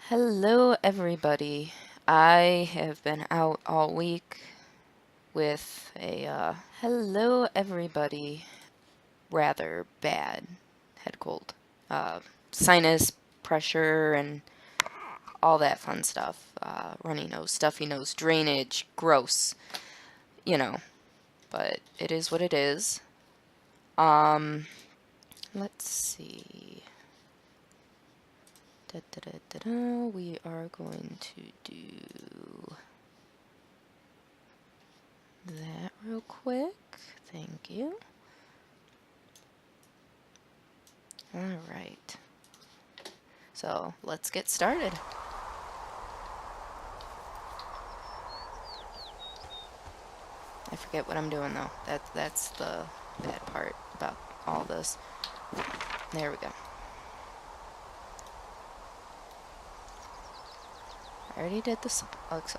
Hello, everybody. I have been out all week with a hello, everybody, rather bad head cold. Sinus pressure and all that fun stuff. Runny nose, stuffy nose, drainage, gross. You know, but it is what it is. Um, let's see. We are going to do that real quick. Thank you. Alright. So, let's get started. I forget what I'm doing though. That's the bad part about all this. There we go. I already did this.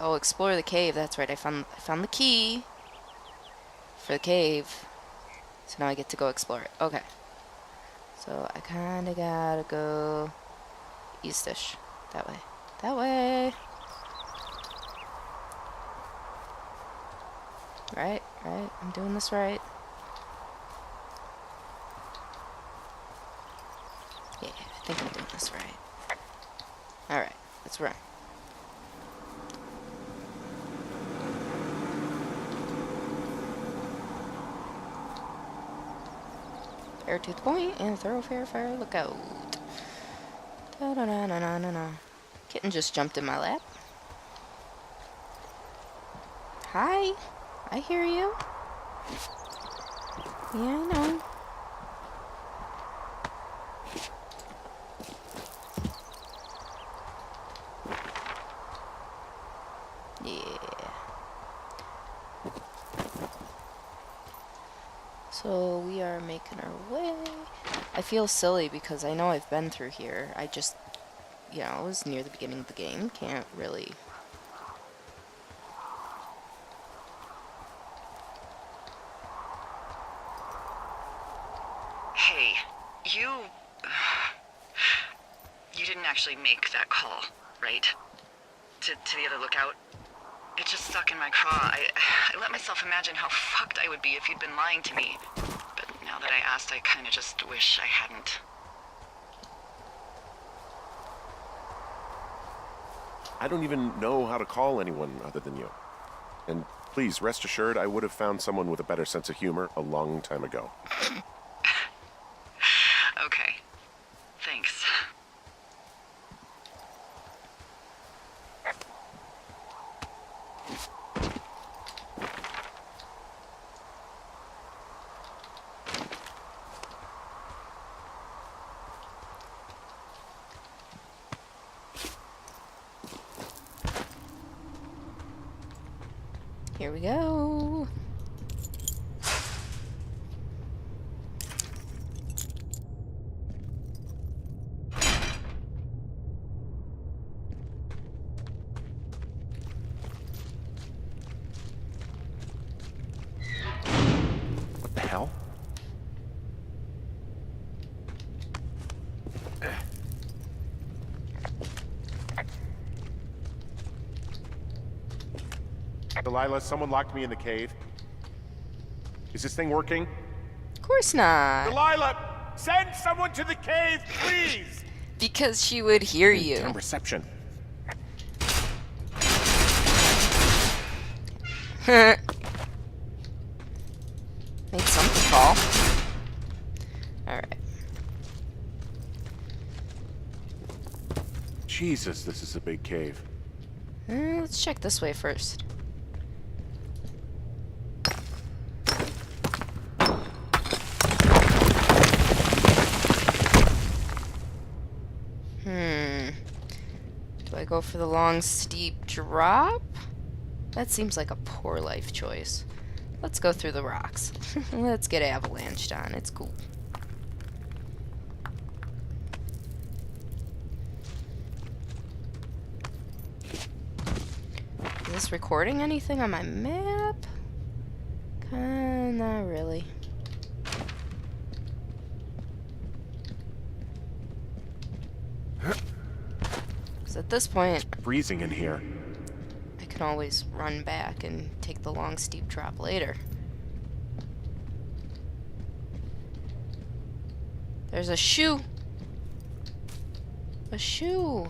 Oh, explore the cave. That's right. I found the key for the cave. So now I get to go explore it. Okay. So I kind of gotta go eastish. That way. That way. Right. I'm doing this right. Yeah, I think I'm doing this right. Alright, let's run. Fair to the point and thoroughfare fire lookout. Da-da-da-da-da-da. Kitten just jumped in my lap. Hi, I hear you. Yeah, I know. Yeah. So we are making our way. I feel silly because I know I've been through here. I just, it was near the beginning of the game. Can't really... Hey, you didn't actually make that call, right? To the other lookout? It just stuck in my craw. I let myself imagine how fucked I would be if you'd been lying to me. But now that I asked, I kinda just wish I hadn't. I don't even know how to call anyone other than you. And please, rest assured, I would have found someone with a better sense of humor a long time ago. Okay. Thanks. Here we go. What the hell? Delilah, someone locked me in the cave. Is this thing working? Of course not. Delilah, send someone to the cave, please! Because she would hear you. Damn reception. Made something fall. Alright. Jesus, this is a big cave. Let's check this way first. Do I go for the long, steep drop? That seems like a poor life choice. Let's go through the rocks. Let's get avalanched on. It's cool. Is this recording anything on my map? Not really. Because at this point, Freezing in here. I can always run back and take the long, steep drop later. There's a shoe! A shoe!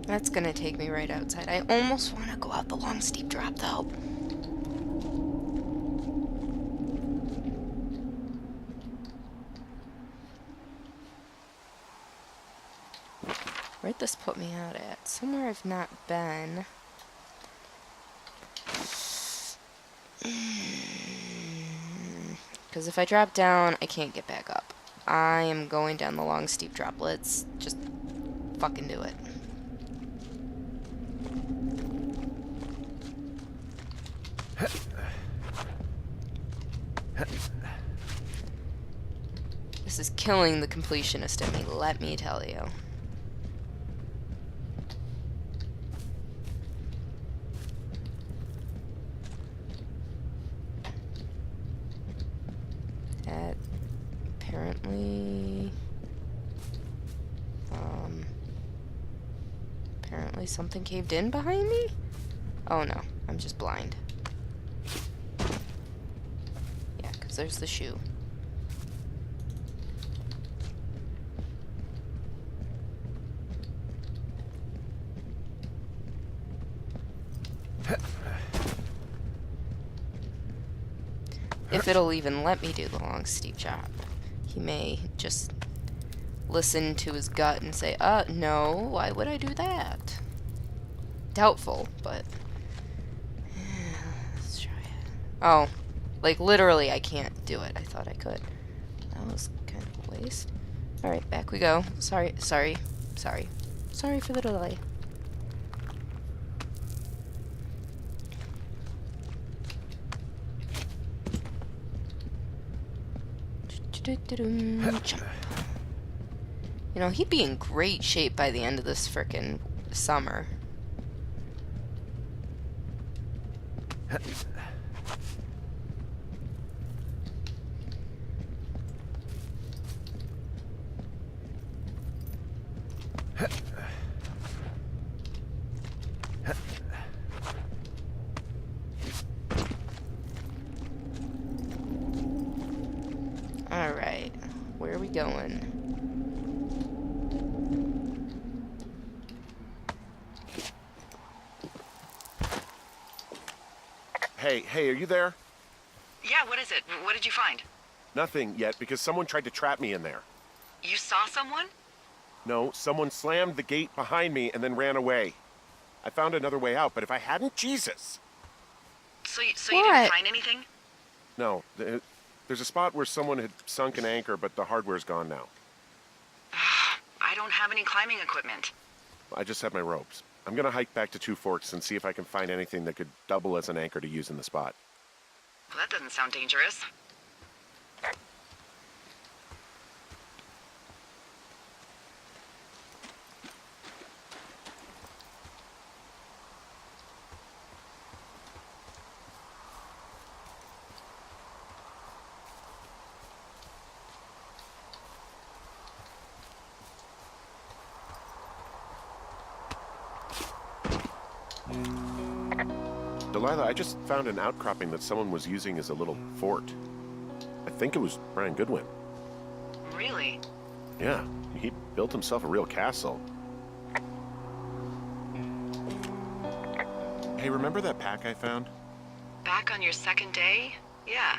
That's gonna take me right outside. I almost want to go out the long, steep drop, though. Where'd this put me out at? Somewhere I've not been. Because if I drop down, I can't get back up. I am going down the long, steep drop. Let's just fucking do it. This is killing the completionist in me, let me tell you. Apparently something caved in behind me? Oh no, I'm just blind. Yeah, because there's the shoe. If it'll even let me do the long, steep drop. He may just listen to his gut and say, no, why would I do that? Doubtful, but... let's try it. Oh, like literally I can't do it. I thought I could. That was kind of a waste. Alright, back we go. Sorry for the delay. Jump. You know, he'd be in great shape by the end of this frickin' summer. Alright, where are we going? Hey, are you there? Yeah, what is it? What did you find? Nothing yet, because someone tried to trap me in there. You saw someone? No, someone slammed the gate behind me and then ran away. I found another way out, but if I hadn't, Jesus! So you didn't find anything? No, there's a spot where someone had sunk an anchor, but the hardware's gone now. I don't have any climbing equipment. I just have my ropes. I'm gonna hike back to Two Forks and see if I can find anything that could double as an anchor to use in the spot. Well, that doesn't sound dangerous. Delilah, I just found an outcropping that someone was using as a little fort. I think it was Brian Goodwin. Really? Yeah, he built himself a real castle. Hey, remember that pack I found? Back on your second day? Yeah.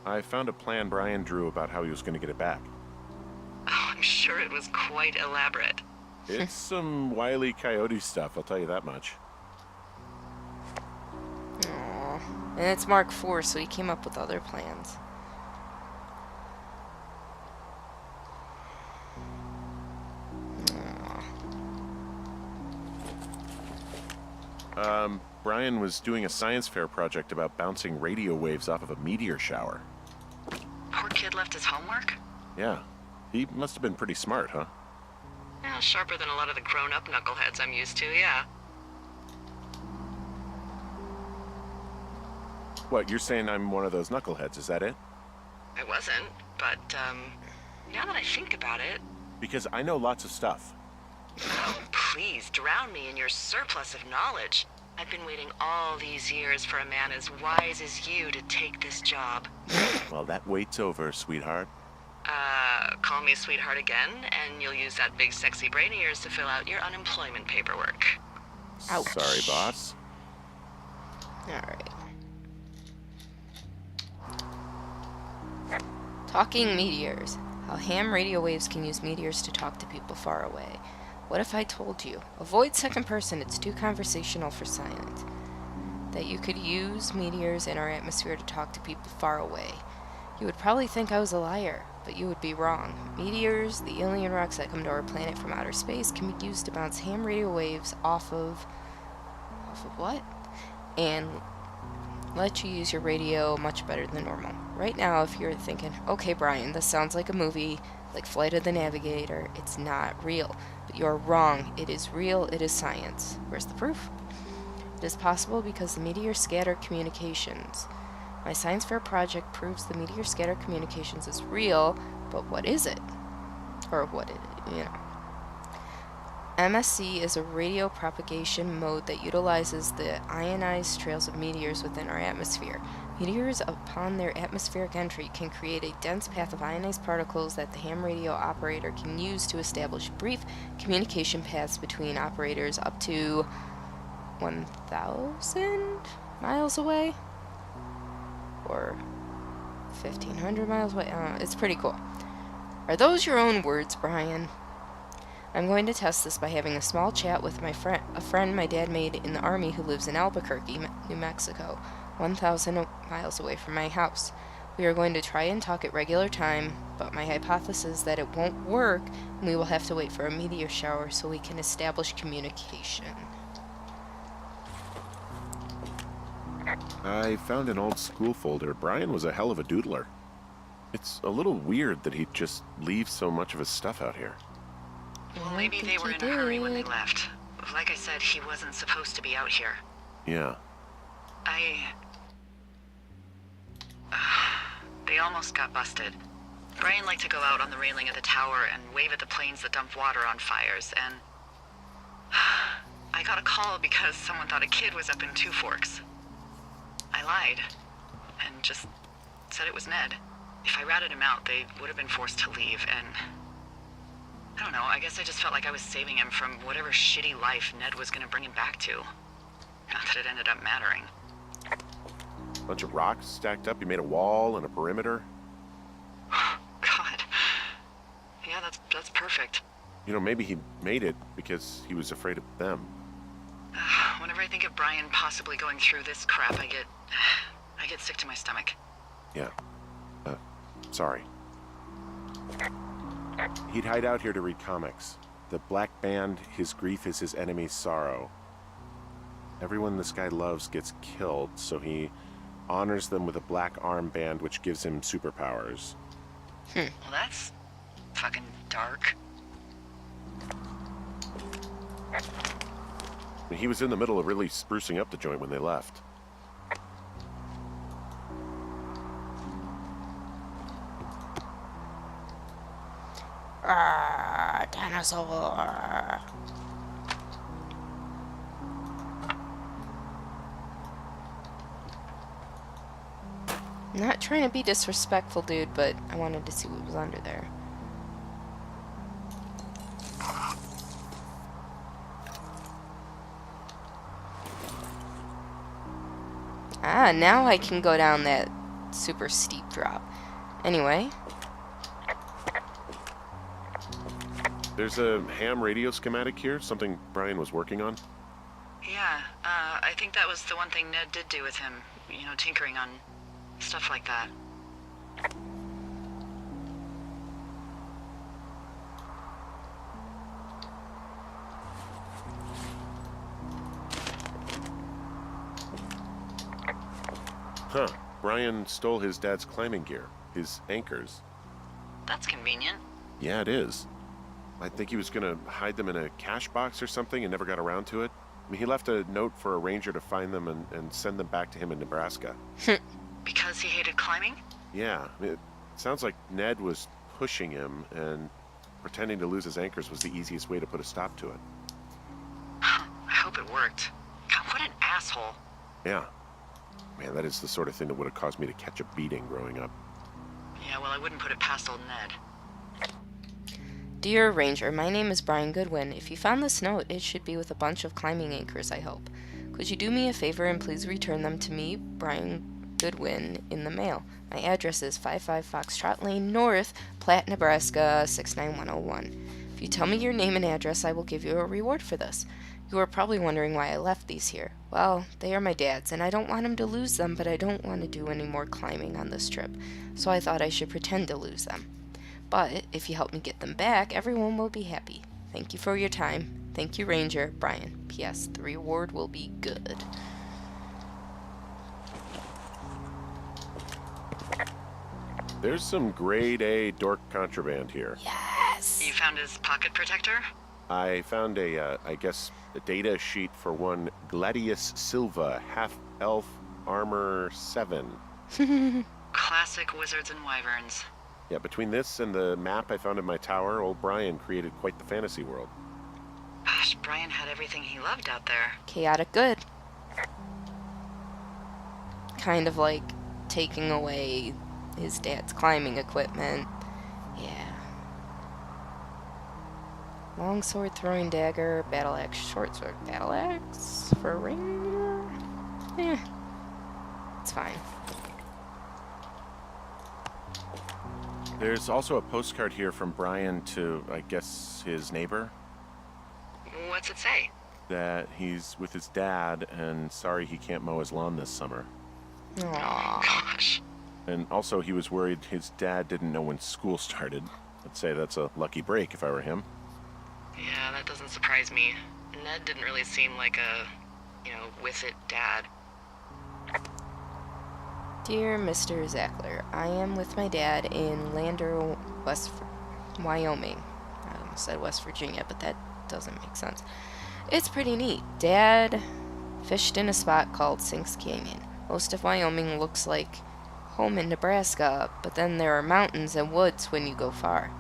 I found a plan Brian drew about how he was going to get it back. Oh, I'm sure it was quite elaborate. It's some Wile E. Coyote stuff, I'll tell you that much. Aww. And it's Mark IV, so he came up with other plans. Brian was doing a science fair project about bouncing radio waves off of a meteor shower. Poor kid left his homework? Yeah, He must have been pretty smart, huh? Yeah, sharper than a lot of the grown-up knuckleheads I'm used to, yeah. What, you're saying I'm one of those knuckleheads, is that it? I wasn't, but, now that I think about it... Because I know lots of stuff. Oh, please, drown me in your surplus of knowledge. I've been waiting all these years for a man as wise as you to take this job. Well, that wait's over, sweetheart. Call me sweetheart again, and you'll use that big sexy brain of yours to fill out your unemployment paperwork. Ouch. Sorry, boss. Alright. Talking meteors. How ham radio waves can use meteors to talk to people far away. What if I told you? Avoid second person, it's too conversational for science. That you could use meteors in our atmosphere to talk to people far away. You would probably think I was a liar, but you would be wrong. Meteors, the alien rocks that come to our planet from outer space, can be used to bounce ham radio waves off of what? And let you use your radio much better than normal. Right now, if you're thinking, okay, Brian, this sounds like a movie, like Flight of the Navigator, it's not real. But you're wrong. It is real. It is science. Where's the proof? It is possible because the meteor scatter communications. My science fair project proves the meteor scatter communications is real, but what is it? Or what it. MSC is a radio propagation mode that utilizes the ionized trails of meteors within our atmosphere. Meteors, upon their atmospheric entry, can create a dense path of ionized particles that the ham radio operator can use to establish brief communication paths between operators up to 1,000 miles away? Or 1,500 miles away? It's pretty cool. Are those your own words, Brian? I'm going to test this by having a small chat with a friend my dad made in the Army who lives in Albuquerque, New Mexico, 1,000 miles away from my house. We are going to try and talk at regular time, but my hypothesis is that it won't work, and we will have to wait for a meteor shower so we can establish communication. I found an old school folder. Brian was a hell of a doodler. It's a little weird that he'd just leave so much of his stuff out here. Well, maybe they were in a hurry when they left. Like I said, he wasn't supposed to be out here. Yeah. They almost got busted. Brian liked to go out on the railing of the tower and wave at the planes that dump water on fires, and... I got a call because someone thought a kid was up in Two Forks. I lied, and just said it was Ned. If I ratted him out, they would have been forced to leave, and... I don't know, I guess I just felt like I was saving him from whatever shitty life Ned was gonna bring him back to. Not that it ended up mattering. Bunch of rocks stacked up. You made a wall and a perimeter. God. Yeah, that's perfect. You know, maybe he made it because he was afraid of them. Whenever I think of Brian possibly going through this crap, I get sick to my stomach. Yeah. Sorry. He'd hide out here to read comics. The Black Band, his grief is his enemy's sorrow. Everyone this guy loves gets killed, so he honors them with a black armband which gives him superpowers. Well, that's fucking dark. He was in the middle of really sprucing up the joint when they left. Dinosaur. Not trying to be disrespectful, dude, but I wanted to see what was under there. Ah, now I can go down that super steep drop. Anyway. There's a ham radio schematic here, something Brian was working on. Yeah, I think that was the one thing Ned did do with him. You know, tinkering on stuff like that. Huh. Brian stole his dad's climbing gear, his anchors. That's convenient. Yeah, it is. I think he was gonna hide them in a cash box or something and never got around to it. I mean, he left a note for a ranger to find them and send them back to him in Nebraska. Because he hated climbing? Yeah, it sounds like Ned was pushing him, and pretending to lose his anchors was the easiest way to put a stop to it. I hope it worked. God, what an asshole. Yeah. Man, that is the sort of thing that would have caused me to catch a beating growing up. Yeah, well, I wouldn't put it past old Ned. Dear Ranger, my name is Brian Goodwin. If you found this note, it should be with a bunch of climbing anchors, I hope. Could you do me a favor and please return them to me, Brian Goodwin, in the mail? My address is 55 Foxtrot Lane North, Platte, Nebraska 69101. If you tell me your name and address, I will give you a reward for this. You are probably wondering why I left these here. Well, they are my dad's, and I don't want him to lose them, but I don't want to do any more climbing on this trip, so I thought I should pretend to lose them. But if you help me get them back, everyone will be happy. Thank you for your time. Thank you, Ranger. Brian. P.S. The reward will be good. There's some grade A dork contraband here. Yes! You found his pocket protector? I found a data sheet for one Gladius Silva, half-elf armor 7. Classic wizards and wyverns. Yeah, between this and the map I found in my tower, old Brian created quite the fantasy world. Gosh, Brian had everything he loved out there. Chaotic good. Kind of like taking away his dad's climbing equipment. Yeah. Long sword, throwing dagger, battle axe, short sword, battle axe for a ranger. Yeah. It's fine. There's also a postcard here from Brian to, I guess, his neighbor. What's it say? That he's with his dad and sorry he can't mow his lawn this summer. Aww. Gosh. And also he was worried his dad didn't know when school started. I'd say that's a lucky break if I were him. Yeah, that doesn't surprise me. Ned didn't really seem like a, with it dad. Dear Mr. Zackler, I am with my dad in Lander, Wyoming. I almost said West Virginia, but that doesn't make sense. It's pretty neat. Dad fished in a spot called Sinks Canyon. Most of Wyoming looks like home in Nebraska, but then there are mountains and woods when you go far.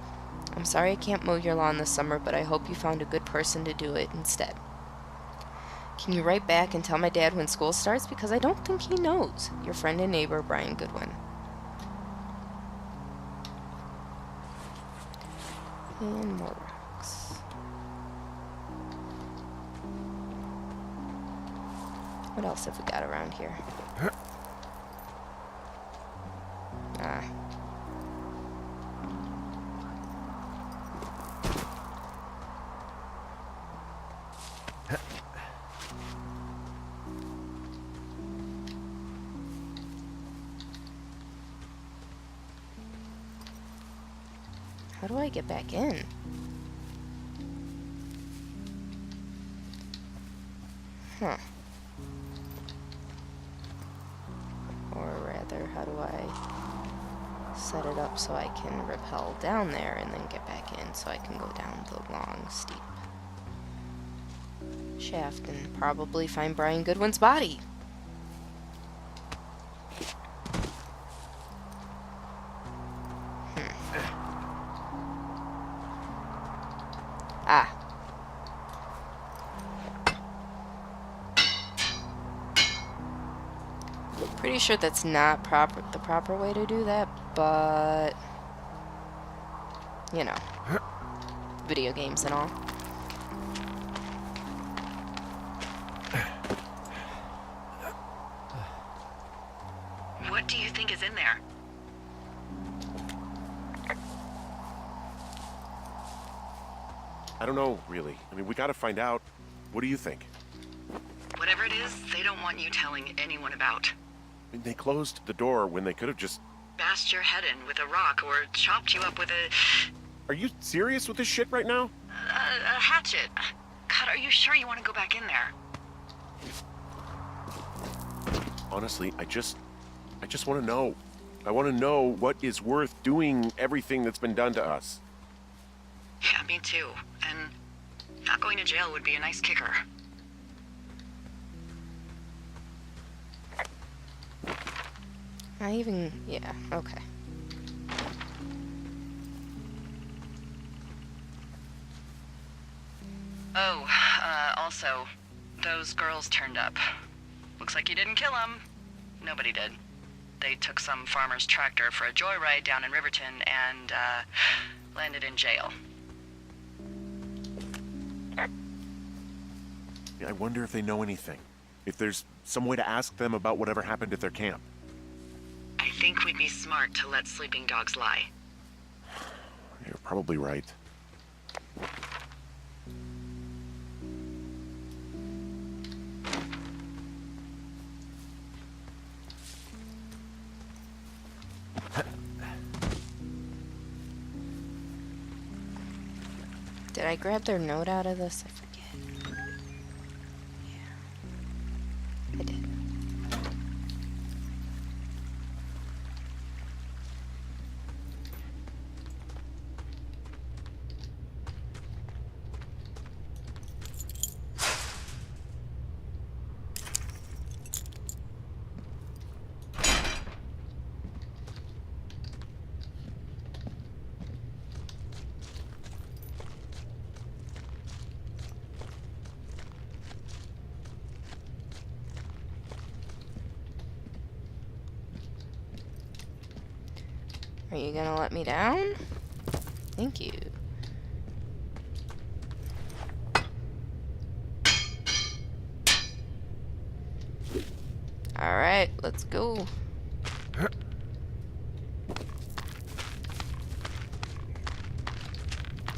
I'm sorry I can't mow your lawn this summer, but I hope you found a good person to do it instead. Can you write back and tell my dad when school starts? Because I don't think he knows. Your friend and neighbor, Brian Goodwin. And more rocks. What else have we got around here? Ah. How do I get back in? Huh. Or rather, how do I set it up so I can rappel down there and then get back in so I can go down the long, steep shaft and probably find Brian Goodwin's body? Ah. Pretty sure that's not the proper way to do that, but you know, video games and all. What do you think is in there? I don't know, really. I mean, we gotta find out. What do you think? Whatever it is, they don't want you telling anyone about. I mean, they closed the door when they could have just... Bashed your head in with a rock or chopped you up with Are you serious with this shit right now? a hatchet. God, are you sure you want to go back in there? Honestly, I just want to know. I want to know what is worth doing everything that's been done to us. Yeah, me too. And not going to jail would be a nice kicker. Yeah, okay. Oh, also, those girls turned up. Looks like you didn't kill them. Nobody did. They took some farmer's tractor for a joyride down in Riverton and, landed in jail. I wonder if they know anything. If there's some way to ask them about whatever happened at their camp. I think we'd be smart to let sleeping dogs lie. You're probably right. Did I grab their note out of this? I forget. Yeah. I did. Are you gonna let me down? Thank you. Alright, let's go.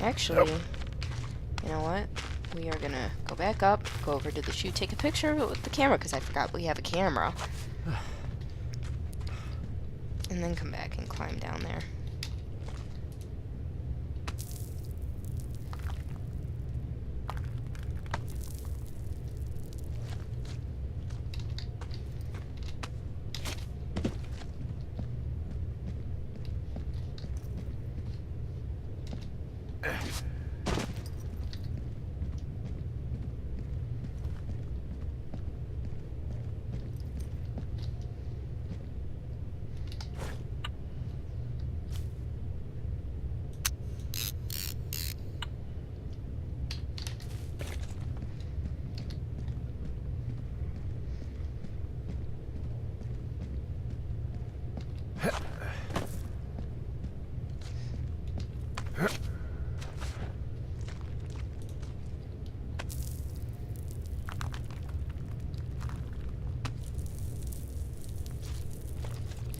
Actually, you know what? We are gonna go back up, go over to the chute, take a picture of it with the camera, because I forgot we have a camera. And then come back and climb down there.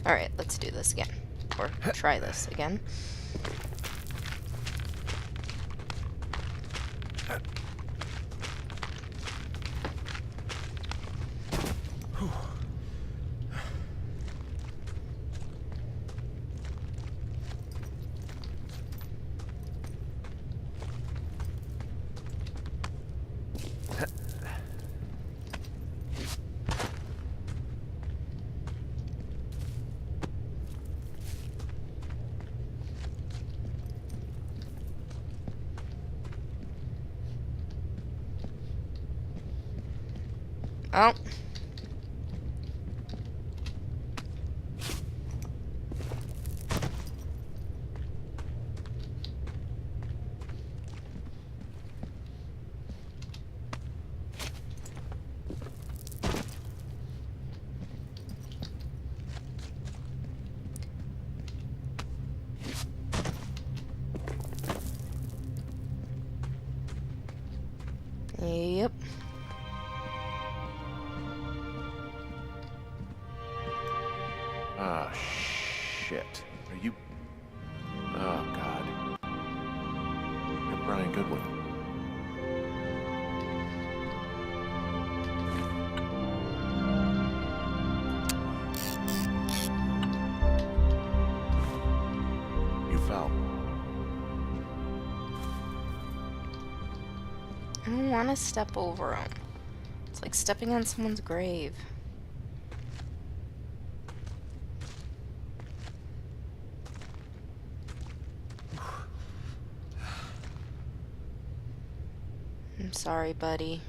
Alright, let's do this again. Or try this again. Oh. Yep. Ah, shit. Are you... Oh, God. You're Brian Goodwin. You fell. I don't want to step over him. It's like stepping on someone's grave. I'm sorry, buddy.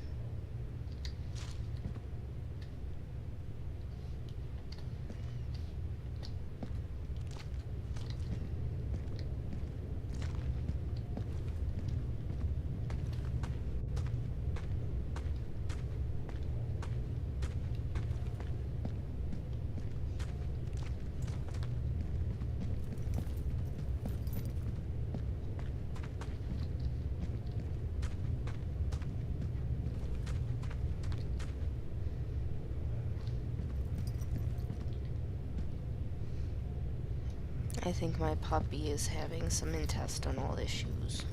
I think my puppy is having some intestinal issues.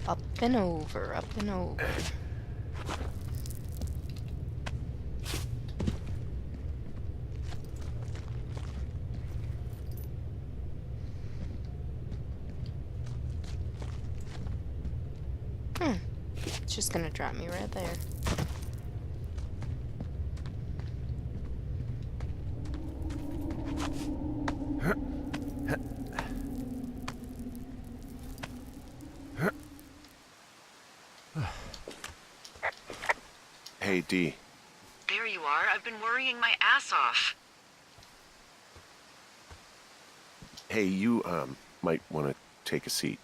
Up and over, up and over. It's just gonna drop me right there. Hey, Dee. There you are. I've been worrying my ass off. Hey, you, might want to take a seat.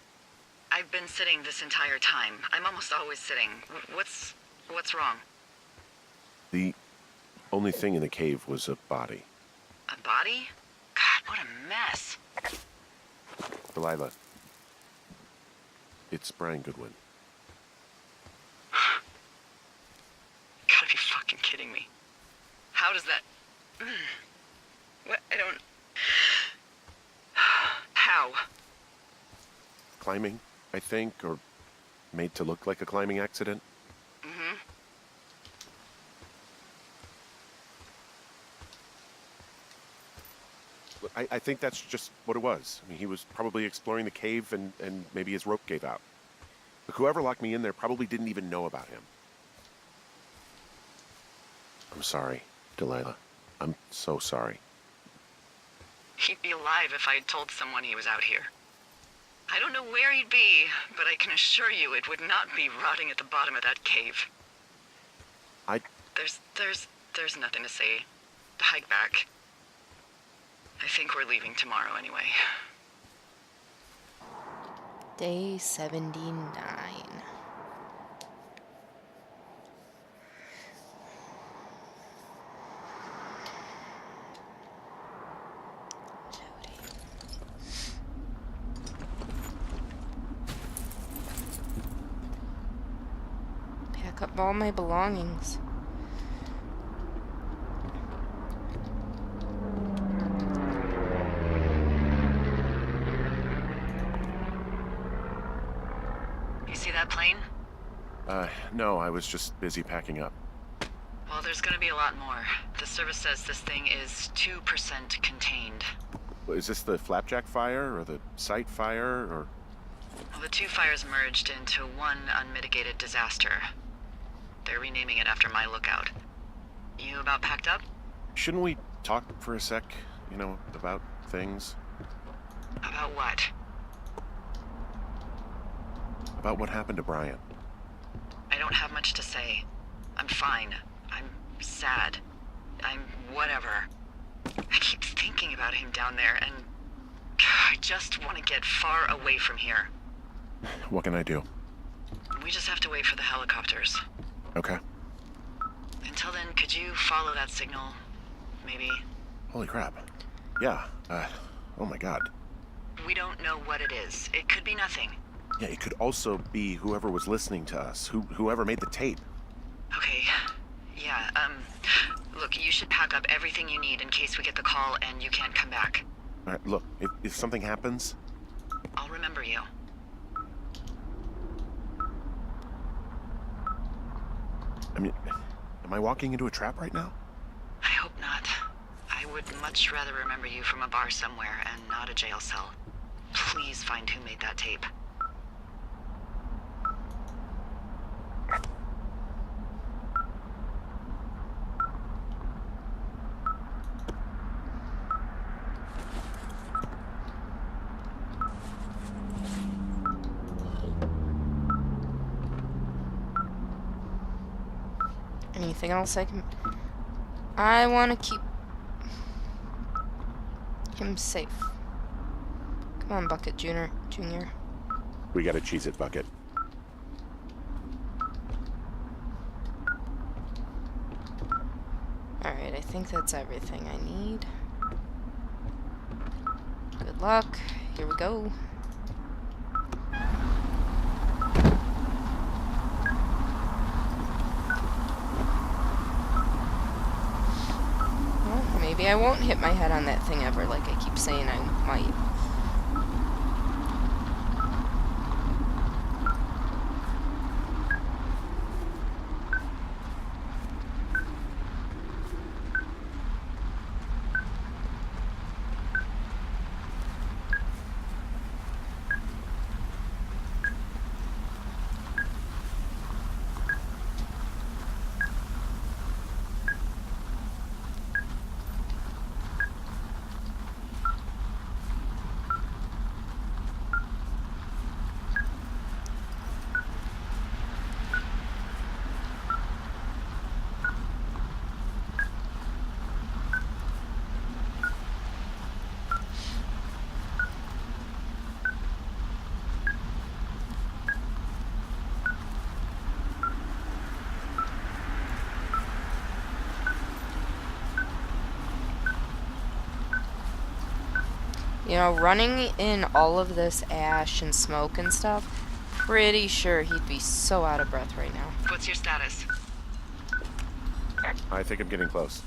I've been sitting this entire time. I'm almost always sitting. What's wrong? The only thing in the cave was a body. A body? God, what a mess. Delilah. It's Brian Goodwin. You gotta be fucking kidding me. How does that... What? I don't... How? Climbing, I think, or made to look like a climbing accident. Mm-hmm. I think that's just what it was. I mean, he was probably exploring the cave and maybe his rope gave out. But whoever locked me in there probably didn't even know about him. I'm sorry, Delilah. I'm so sorry. He'd be alive if I had told someone he was out here. I don't know where he'd be, but I can assure you it would not be rotting at the bottom of that cave. There's nothing to say. Hike back. I think we're leaving tomorrow anyway. Day 79. Pack up all my belongings. You see that plane? No, I was just busy packing up. Well, there's gonna be a lot more. The service says this thing is 2% contained. Is this the Flapjack fire, or the site fire, or... Well, the two fires merged into one unmitigated disaster. They're renaming it after my lookout. You about packed up? Shouldn't we talk for a sec, you know, about things? About what? About what happened to Brian. I don't have much to say. I'm fine. I'm sad. I'm whatever. I keep thinking about him down there, and I just want to get far away from here. What can I do? We just have to wait for the helicopters. Okay. Until then, could you follow that signal? Maybe? Holy crap. Yeah, oh my god. We don't know what it is. It could be nothing. Yeah, it could also be whoever was listening to us, whoever made the tape. Okay. Yeah, look, you should pack up everything you need in case we get the call and you can't come back. All right, look, if something happens... I'll remember you. I mean, am I walking into a trap right now? I hope not. I would much rather remember you from a bar somewhere and not a jail cell. Please find who made that tape. Anything else I can... I want to keep him safe. Come on, Bucket Junior. We got a Cheez-It bucket. Alright, I think that's everything I need. Good luck. Here we go. Well, maybe I won't hit my head on that thing ever, like I keep saying I might. You know, running in all of this ash and smoke and stuff, pretty sure he'd be so out of breath right now. What's your status? I think I'm getting close.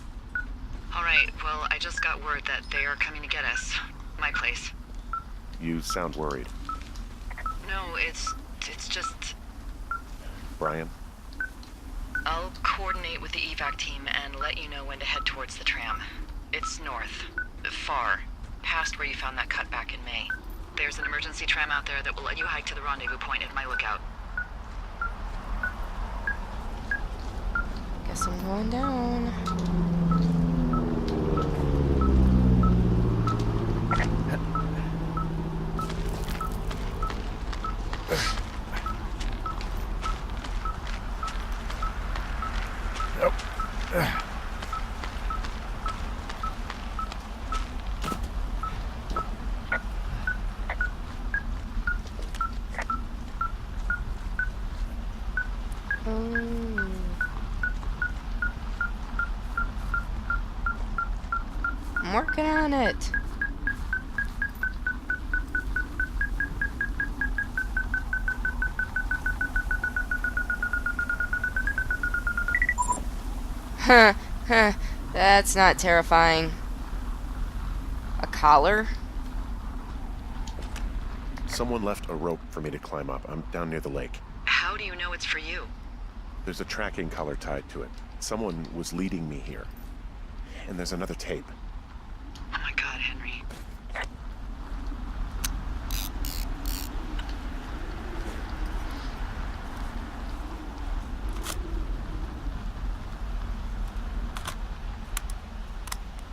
Alright, well, I just got word that they are coming to get us. My place. You sound worried. No, it's just... Brian? I'll coordinate with the evac team and let you know when to head towards the tram. It's north. Far. Past where you found that cut back in May. There's an emergency tram out there that will let you hike to the rendezvous point at my lookout. Guess I'm going down. I'm working on it. Huh, that's not terrifying. A collar? Someone left a rope for me to climb up. I'm down near the lake. How do you know it's for you? There's a tracking collar tied to it. Someone was leading me here. And there's another tape. Oh my god, Henry.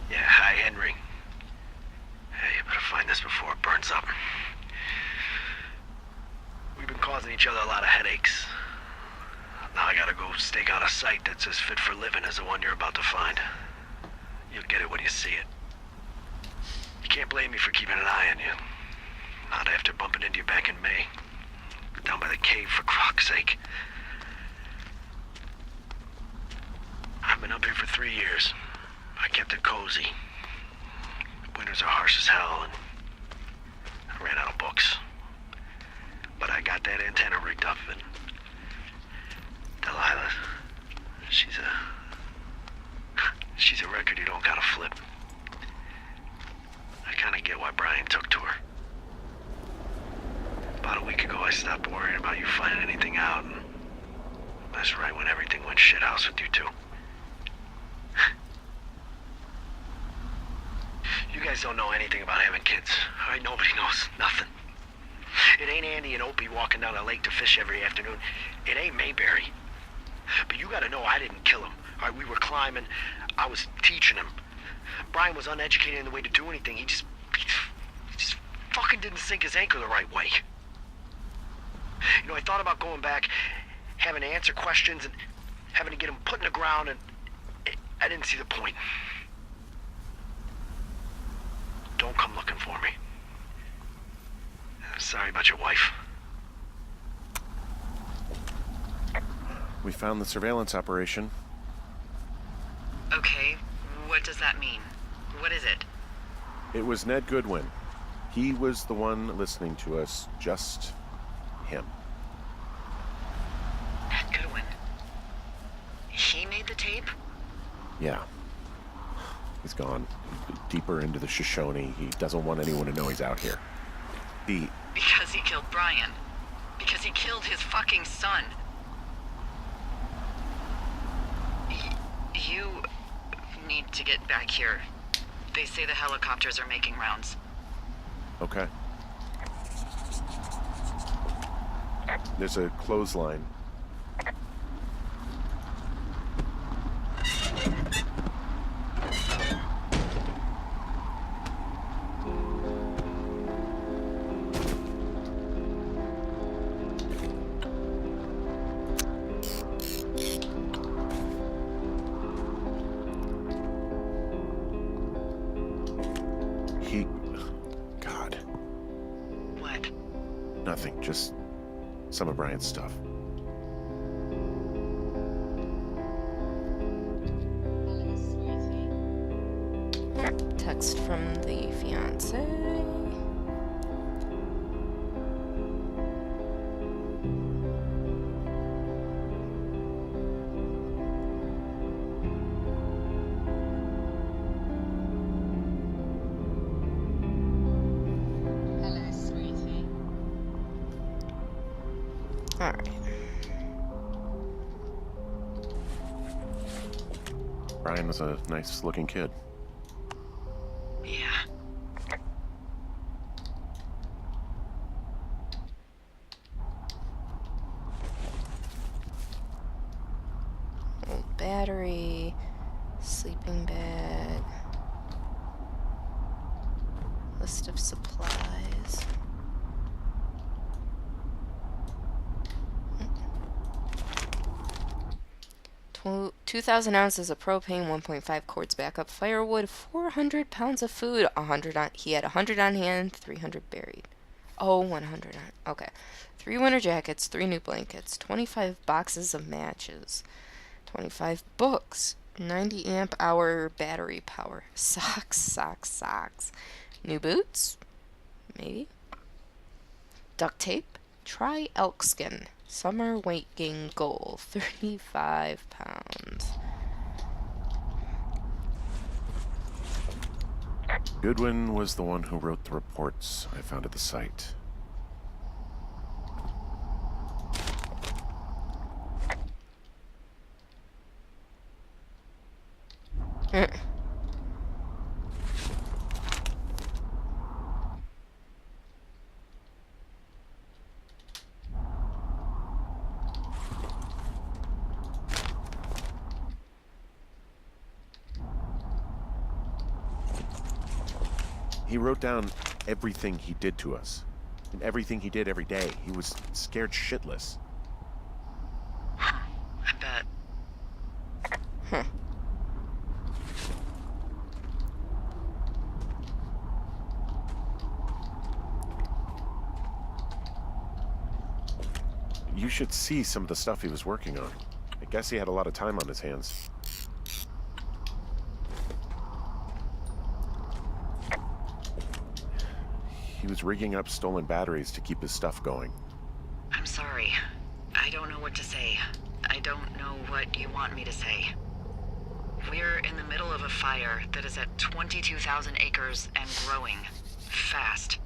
Yeah, hi, Henry. Hey, you better find this before it burns up. We've been causing each other a lot of headaches. Now I gotta go stake out a site that's as fit for living as the one you're about to find. You'll get it when you see it. You can't blame me for keeping an eye on you. Not after bumping into you back in May. Down by the cave, for croc's sake. I've been up here for 3 years. I kept it cozy. Winters are harsh as hell, and I ran out of books. But I got Brian took to her. About a week ago, I stopped worrying about you finding anything out. And that's right when everything went shithouse with you two. You guys don't know anything about having kids. All right, nobody knows nothing. It ain't Andy and Opie walking down a lake to fish every afternoon. It ain't Mayberry. But you gotta know I didn't kill him. All right, we were climbing. I was teaching him. Brian was uneducated in the way to do anything. He just fucking didn't sink his anchor the right way. You know, I thought about going back, having to answer questions, and having to get him put in the ground, and I didn't see the point. Don't come looking for me. Sorry about your wife. We found the surveillance operation. Okay, what does that mean? What is it? It was Ned Goodwin. He was the one listening to us, just him. Ned Goodwin. He made the tape? Yeah. He's gone deeper into the Shoshone. He doesn't want anyone to know he's out here. Because he killed Brian. Because he killed his fucking son. You need to get back here. They say the helicopters are making rounds. Okay. There's a clothesline. God. What? Nothing, just some of Brian's stuff. Text from the fiance. Hello, sweetie. All right. Brian was a nice-looking kid. Yeah. Old battery, sleeping bag, list of supplies. 2,000 ounces of propane, 1.5 cords backup firewood, 400 pounds of food, 100 on. He had 100 on hand, 300 buried. Oh, 100 on. Okay. 3 winter jackets, 3 new blankets, 25 boxes of matches, 25 books, 90 amp hour battery power, socks. New boots? Maybe. Duct tape. Try elk skin. Summer weight gain goal, 35 pounds. Goodwin was the one who wrote the reports I found at the site. He wrote down everything he did to us, and everything he did every day. He was scared shitless. I bet. Huh. You should see some of the stuff he was working on. I guess he had a lot of time on his hands. He was rigging up stolen batteries to keep his stuff going. I'm sorry. I don't know what to say. I don't know what you want me to say. We're in the middle of a fire that is at 22,000 acres and growing. Fast.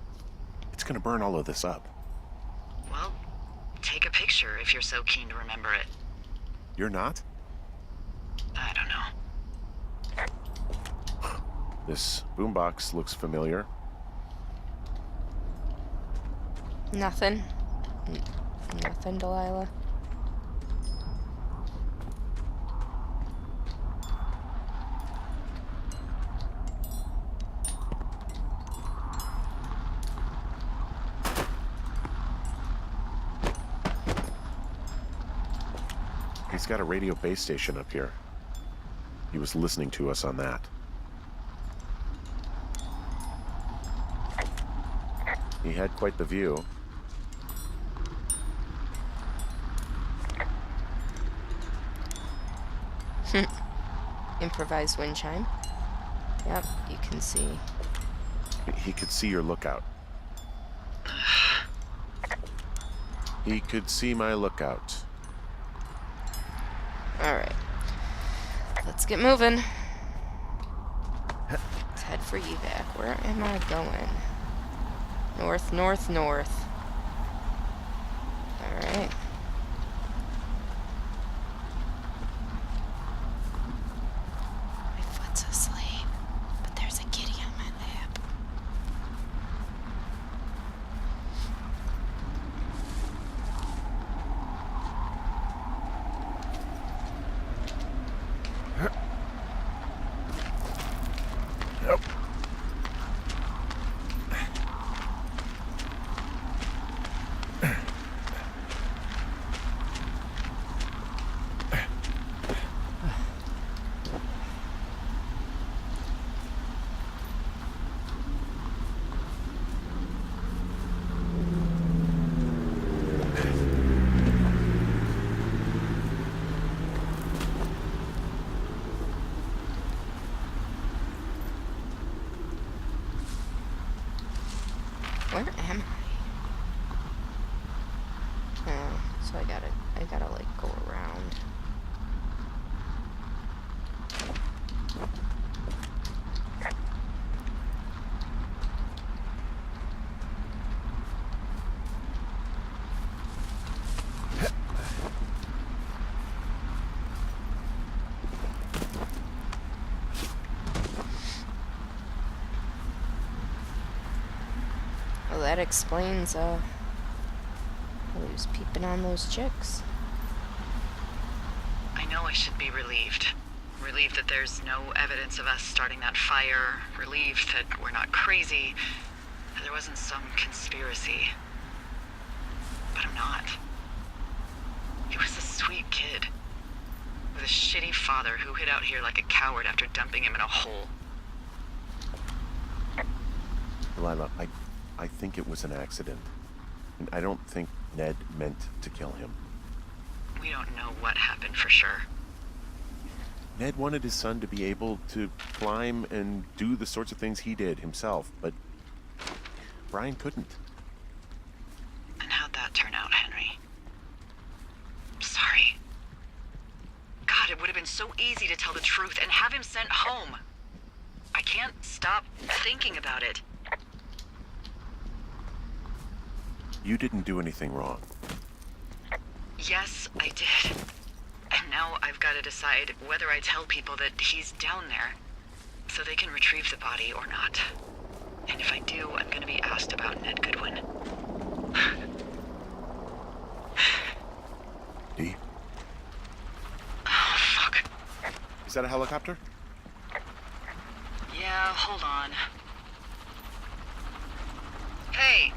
It's gonna burn all of this up. Well, take a picture if you're so keen to remember it. You're not? I don't know. This boombox looks familiar. Nothing. Nothing, Delilah. He's got a radio base station up here. He was listening to us on that. He had quite the view. Improvised wind chime. Yep, you can see. He could see your lookout. He could see my lookout. Alright. Let's get moving. Let's head for evac. Where am I going? North, north, north. Alright. My foot's asleep, but there's a kitty on my lap. Yep. Where am I? Oh, so I gotta like go around. Well, that explains, who was peeping on those chicks. I know I should be relieved. Relieved that there's no evidence of us starting that fire. Relieved that we're not crazy. That there wasn't some conspiracy. But I'm not. He was a sweet kid. With a shitty father who hid out here like a coward after dumping him in a hole. Delilah, I think it was an accident. And I don't think Ned meant to kill him. We don't know what happened for sure. Ned wanted his son to be able to climb and do the sorts of things he did himself, but Brian couldn't. And how'd that turn out, Henry? Sorry. God, it would have been so easy to tell the truth and have him sent home. I can't stop thinking about it. You didn't do anything wrong. Yes, I did. And now I've got to decide whether I tell people that he's down there so they can retrieve the body or not. And if I do, I'm going to be asked about Ned Goodwin. Dee? Oh, fuck. Is that a helicopter? Yeah, hold on. Hey!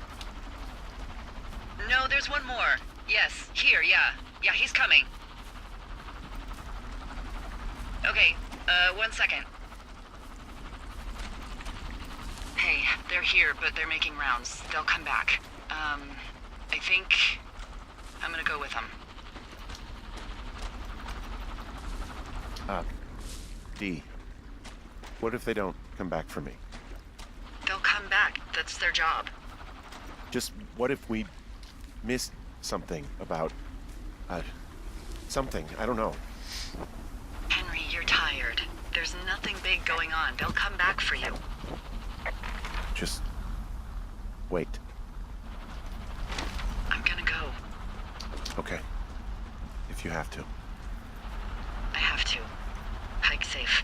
No, there's one more. Yes, here, yeah. Yeah, he's coming. Okay, 1 second. Hey, they're here, but they're making rounds. They'll come back. I think I'm gonna go with them. Dee, what if they don't come back for me? They'll come back. That's their job. Just what if we missed something about, something, I don't know. Henry, you're tired. There's nothing big going on. They'll come back for you. Just Wait. I'm gonna go. Okay. If you have to. I have to. Hike safe.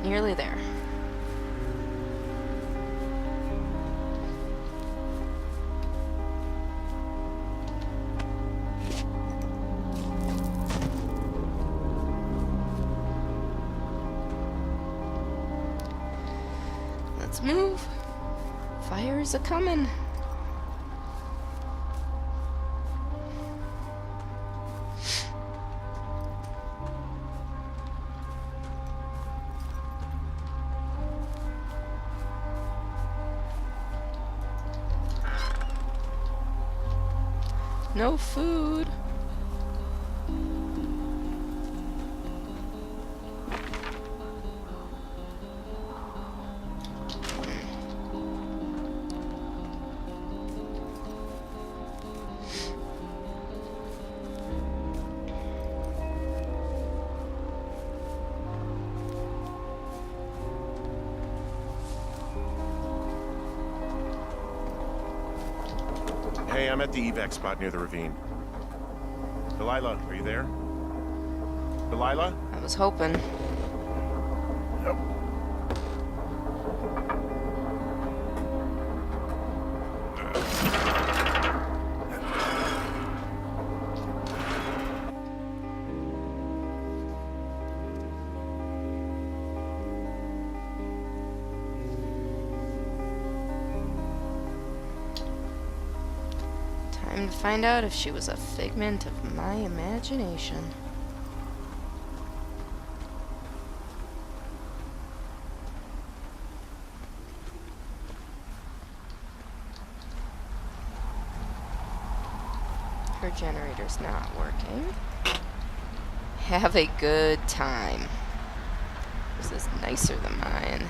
Nearly there. Let's move. Fire's a-coming. No food. Hey, I'm at the evac spot near the ravine. Delilah, are you there? Delilah? I was hoping. Yep. Time to find out if she was a figment of my imagination. Her generator's not working. Have a good time. is nicer than mine.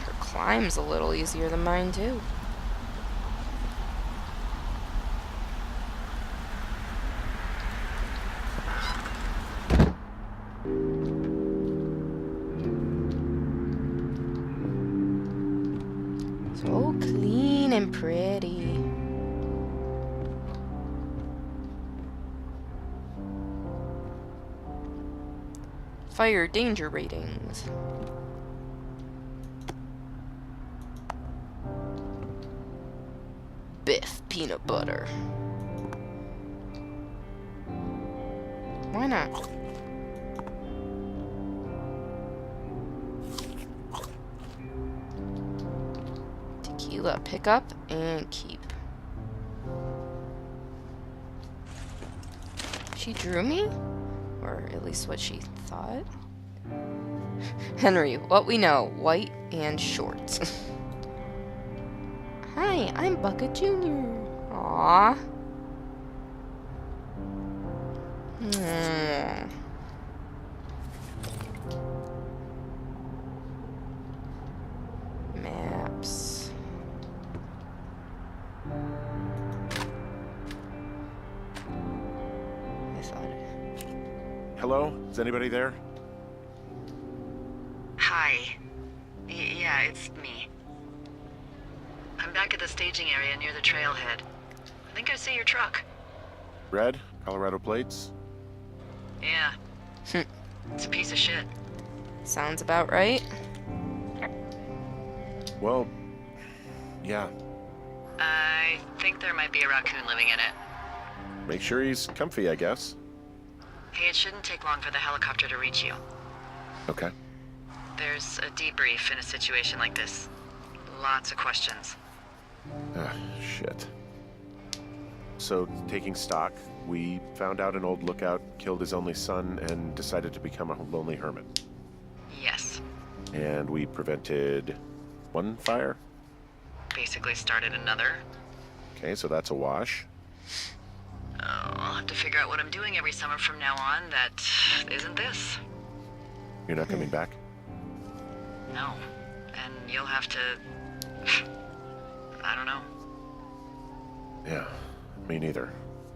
Her climb's a little easier than mine, too. So clean and pretty. Fire danger ratings. Biff peanut butter. Why not? Tequila, pick up and keep. She drew me? Or at least what she thought. Henry, what we know, white and short. Hi, I'm Bucket Jr. Aww. Maps. I thought it. Hello? Is anybody there? Hi. Yeah, it's me. I'm back at the staging area near the trailhead. I think I see your truck. Red? Colorado plates? Yeah. It's a piece of shit. Sounds about right. Well, yeah. I think there might be a raccoon living in it. Make sure he's comfy, I guess. Hey, it shouldn't take long for the helicopter to reach you. Okay. There's a debrief in a situation like this. Lots of questions. Ah, shit. So, taking stock, we found out an old lookout killed his only son and decided to become a lonely hermit. Yes. And we prevented one fire? Basically started another. Okay, so that's a wash. Oh, I'll have to figure out what I'm doing every summer from now on that isn't this. You're not coming back? No. And you'll have to... I don't know. Yeah, me neither.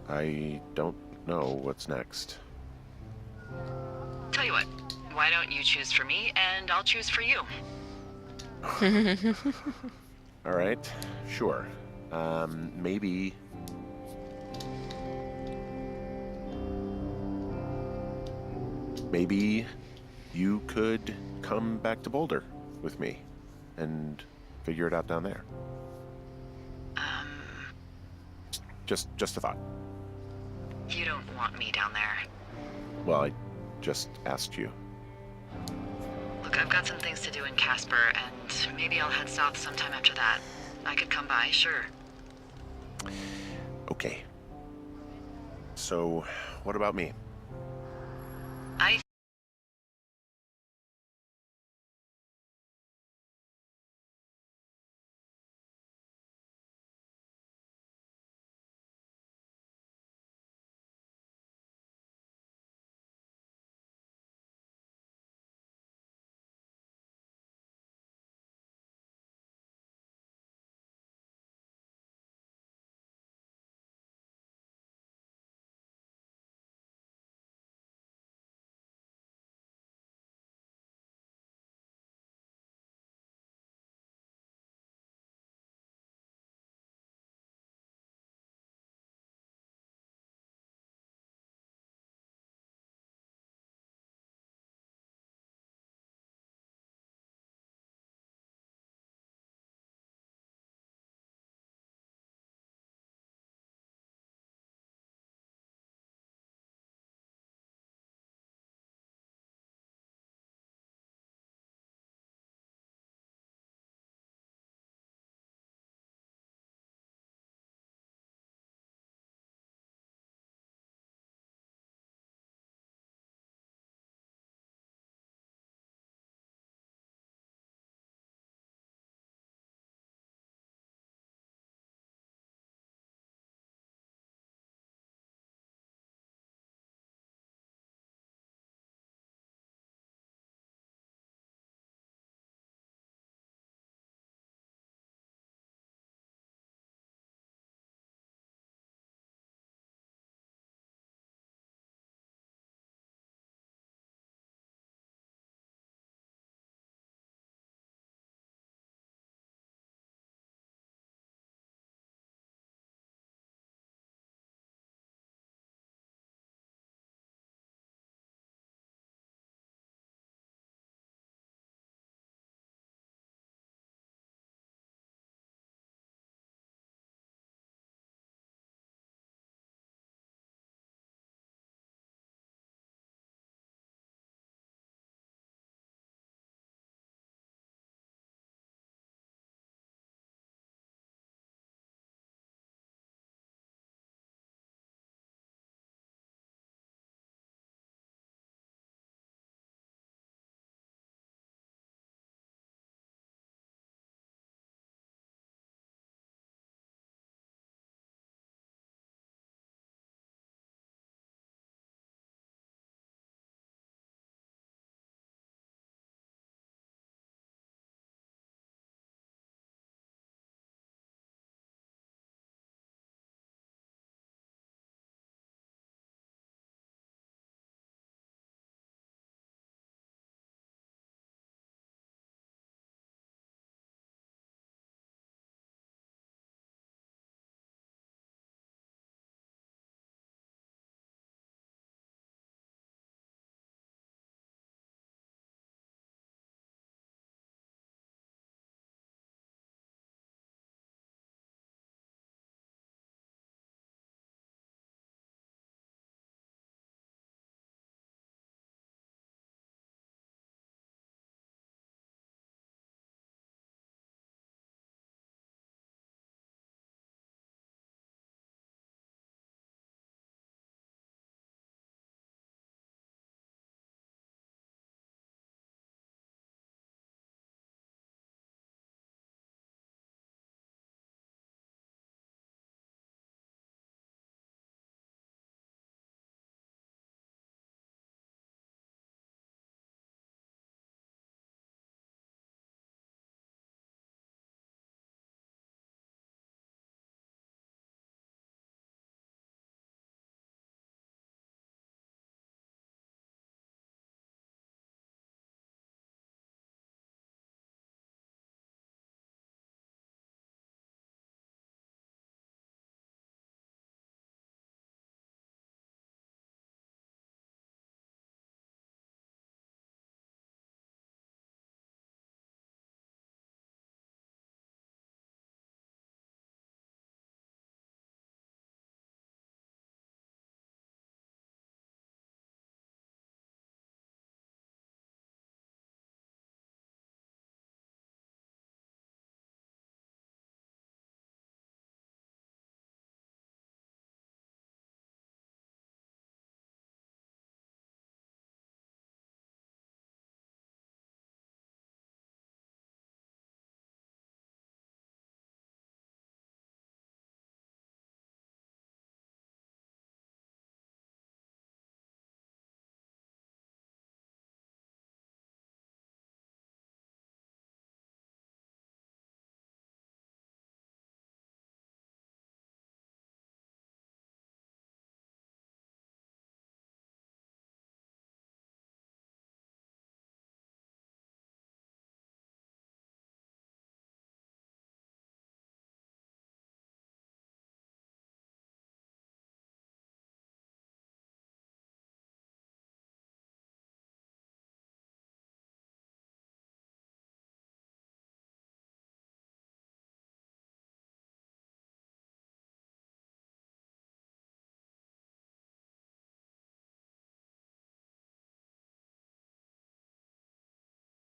I don't know what's next. Tell you what, why don't you choose for me and I'll choose for you? All right, sure. Maybe... Maybe you could come back to Boulder with me and figure it out down there. Just a thought. You don't want me down there. Well, I just asked you. Look, I've got some things to do in Casper, and maybe I'll head south sometime after that. I could come by, sure. Okay. So, what about me?